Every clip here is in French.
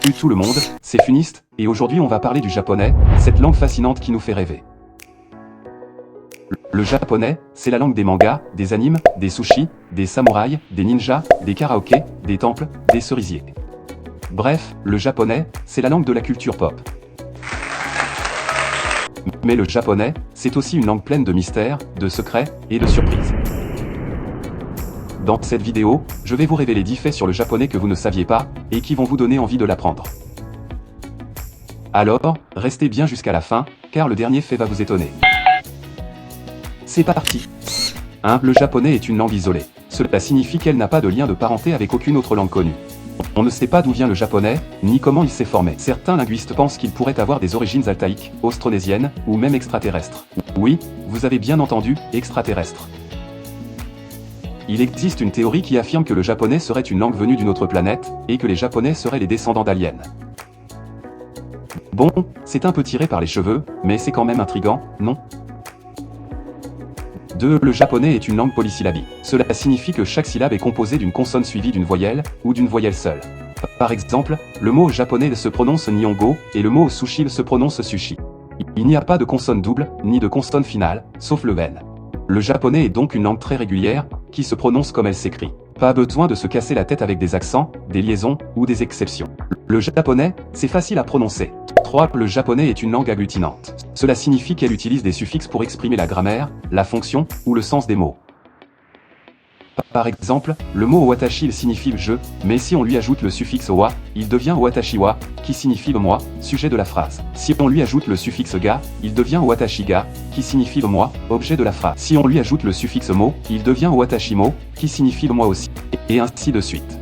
Salut tout le monde, c'est Funiste, et aujourd'hui on va parler du japonais, cette langue fascinante qui nous fait rêver. Le japonais, c'est la langue des mangas, des animes, des sushis, des samouraïs, des ninjas, des karaokés, des temples, des cerisiers. Bref, le japonais, c'est la langue de la culture pop. Mais le japonais, c'est aussi une langue pleine de mystères, de secrets et de surprises. Dans cette vidéo, je vais vous révéler 10 faits sur le japonais que vous ne saviez pas, et qui vont vous donner envie de l'apprendre. Alors, restez bien jusqu'à la fin, car le dernier fait va vous étonner. C'est parti. 1. Le japonais est une langue isolée. Cela signifie qu'elle n'a pas de lien de parenté avec aucune autre langue connue. On ne sait pas d'où vient le japonais, ni comment il s'est formé. Certains linguistes pensent qu'il pourrait avoir des origines altaïques, austronésiennes, ou même extraterrestres. Oui, vous avez bien entendu, extraterrestres. Il existe une théorie qui affirme que le japonais serait une langue venue d'une autre planète, et que les japonais seraient les descendants d'aliens. Bon, c'est un peu tiré par les cheveux, mais c'est quand même intriguant, non ? 2. Le japonais est une langue polysyllabique. Cela signifie que chaque syllabe est composée d'une consonne suivie d'une voyelle, ou d'une voyelle seule. Par exemple, le mot japonais se prononce Nihongo, et le mot sushi se prononce sushi. Il n'y a pas de consonne double, ni de consonne finale, sauf le N. Le japonais est donc une langue très régulière, qui se prononce comme elle s'écrit. Pas besoin de se casser la tête avec des accents, des liaisons, ou des exceptions. Le japonais, c'est facile à prononcer. 3. Le japonais est une langue agglutinante. Cela signifie qu'elle utilise des suffixes pour exprimer la grammaire, la fonction, ou le sens des mots. Par exemple, le mot watashi il signifie je, mais si on lui ajoute le suffixe wa, il devient watashi wa, qui signifie moi, sujet de la phrase. Si on lui ajoute le suffixe ga, il devient watashi ga, qui signifie moi, objet de la phrase. Si on lui ajoute le suffixe mo, il devient watashi mo, qui signifie moi aussi, et ainsi de suite.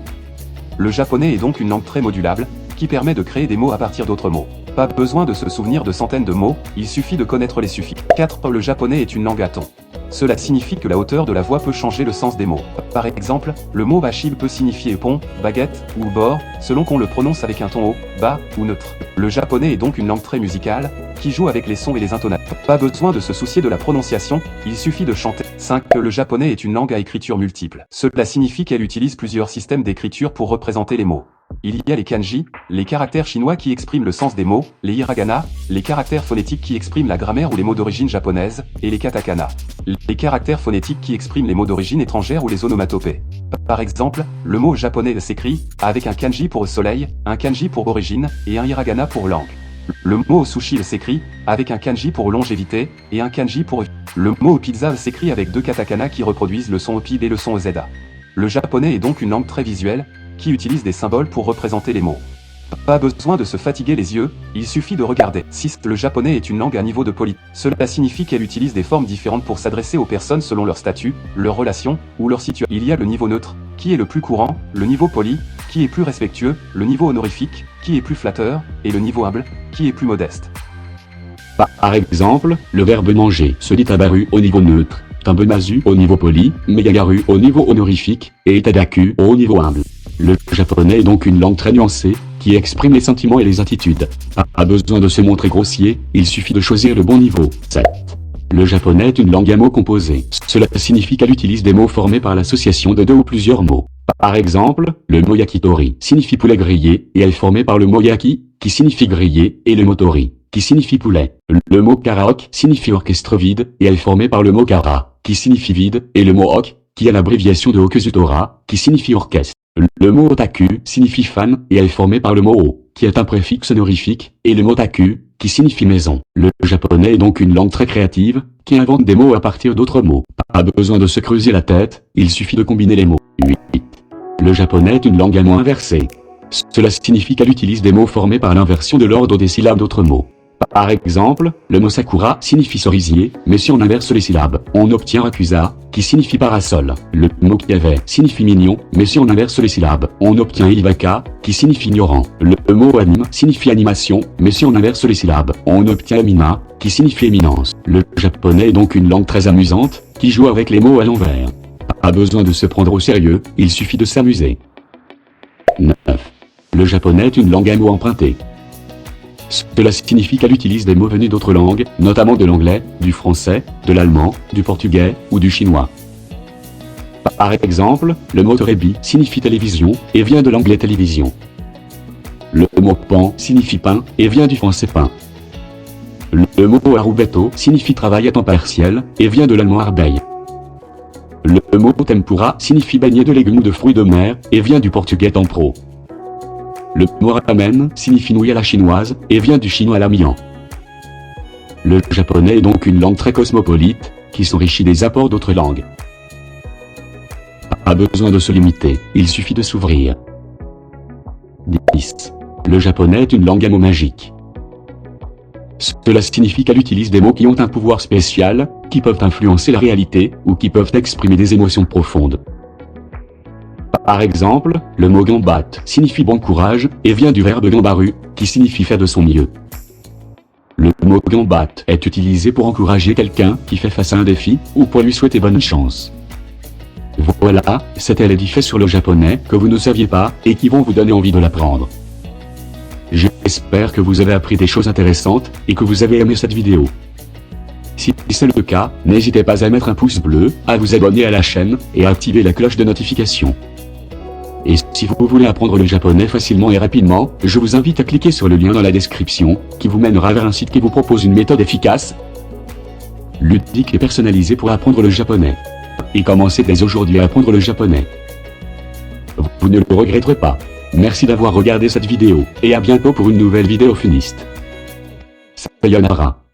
Le japonais est donc une langue très modulable, qui permet de créer des mots à partir d'autres mots. Pas besoin de se souvenir de centaines de mots, il suffit de connaître les suffixes. 4. Le japonais est une langue à ton. Cela signifie que la hauteur de la voix peut changer le sens des mots. Par exemple, le mot bashi peut signifier pont, baguette, ou bord, selon qu'on le prononce avec un ton haut, bas, ou neutre. Le japonais est donc une langue très musicale, qui joue avec les sons et les intonations. Pas besoin de se soucier de la prononciation, il suffit de chanter. 5. Le japonais est une langue à écriture multiple. Cela signifie qu'elle utilise plusieurs systèmes d'écriture pour représenter les mots. Il y a les kanji, les caractères chinois qui expriment le sens des mots, les hiragana, les caractères phonétiques qui expriment la grammaire ou les mots d'origine japonaise, et les katakana, les caractères phonétiques qui expriment les mots d'origine étrangère ou les onomatopées. Par exemple, le mot japonais s'écrit avec un kanji pour soleil, un kanji pour origine, et un hiragana pour langue. Le mot sushi s'écrit avec un kanji pour longévité, et un kanji pour... Le mot pizza s'écrit avec deux katakana qui reproduisent le son OPID et le son zeta. Le japonais est donc une langue très visuelle, qui utilise des symboles pour représenter les mots. Pas besoin de se fatiguer les yeux, il suffit de regarder. 6. Le japonais est une langue à niveau de politesse. Cela signifie qu'elle utilise des formes différentes pour s'adresser aux personnes selon leur statut, leur relation, ou leur situation. Il y a le niveau neutre, qui est le plus courant, le niveau poli, qui est plus respectueux, le niveau honorifique, qui est plus flatteur, et le niveau humble, qui est plus modeste. Par exemple, le verbe manger se dit tabaru au niveau neutre, tambemasu au niveau poli, megagaru au niveau honorifique, et tadaku au niveau humble. Le japonais est donc une langue très nuancée, qui exprime les sentiments et les attitudes. Pas besoin de se montrer grossier, il suffit de choisir le bon niveau. 7. Le japonais est une langue à mots composés. Cela signifie qu'elle utilise des mots formés par l'association de deux ou plusieurs mots. Par exemple, le mot yakitori signifie poulet grillé, et est formé par le mot yaki, qui signifie grillé, et le mot tori, qui signifie poulet. Le mot karaoke signifie orchestre vide, et est formé par le mot kara, qui signifie vide, et le mot ok, qui est l'abréviation de Hokuzutora, qui signifie orchestre. Le mot otaku signifie fan et est formé par le mot o, qui est un préfixe honorifique, et le mot taku, qui signifie maison. Le japonais est donc une langue très créative, qui invente des mots à partir d'autres mots. Pas besoin de se creuser la tête, il suffit de combiner les mots. 8. Le japonais est une langue à mots inversés. Cela signifie qu'elle utilise des mots formés par l'inversion de l'ordre des syllabes d'autres mots. Par exemple, le mot sakura signifie cerisier, mais si on inverse les syllabes, on obtient akusa, qui signifie parasol. Le mot kiave signifie mignon, mais si on inverse les syllabes, on obtient ivaka, qui signifie ignorant. Le mot anime signifie animation, mais si on inverse les syllabes, on obtient amina, qui signifie éminence. Le japonais est donc une langue très amusante, qui joue avec les mots à l'envers. Pas besoin de se prendre au sérieux, il suffit de s'amuser. 9. Le japonais est une langue à mots empruntés. Cela signifie qu'elle utilise des mots venus d'autres langues, notamment de l'anglais, du français, de l'allemand, du portugais, ou du chinois. Par exemple, le mot terebi signifie télévision, et vient de l'anglais télévision. Le mot pan signifie pain et vient du français pain. Le mot arubetto signifie travail à temps partiel et vient de l'allemand arbeille. Le mot tempura signifie beignet de légumes ou de fruits de mer et vient du portugais tempro. Le mot ramen signifie nouilles à la chinoise et vient du chinois lamian. Le japonais est donc une langue très cosmopolite, qui s'enrichit des apports d'autres langues. Pas besoin de se limiter, il suffit de s'ouvrir. 10. Le japonais est une langue à mots magiques. Cela signifie qu'elle utilise des mots qui ont un pouvoir spécial, qui peuvent influencer la réalité, ou qui peuvent exprimer des émotions profondes. Par exemple, le mot gambat signifie bon courage, et vient du verbe gambaru, qui signifie faire de son mieux. Le mot gambat est utilisé pour encourager quelqu'un qui fait face à un défi, ou pour lui souhaiter bonne chance. Voilà, c'était les 10 faits sur le japonais que vous ne saviez pas, et qui vont vous donner envie de l'apprendre. J'espère que vous avez appris des choses intéressantes, et que vous avez aimé cette vidéo. Si c'est le cas, n'hésitez pas à mettre un pouce bleu, à vous abonner à la chaîne, et à activer la cloche de notification. Et si vous voulez apprendre le japonais facilement et rapidement, je vous invite à cliquer sur le lien dans la description, qui vous mènera vers un site qui vous propose une méthode efficace, ludique et personnalisée pour apprendre le japonais. Et commencez dès aujourd'hui à apprendre le japonais. Vous ne le regretterez pas. Merci d'avoir regardé cette vidéo, et à bientôt pour une nouvelle vidéo finiste. Sayonara.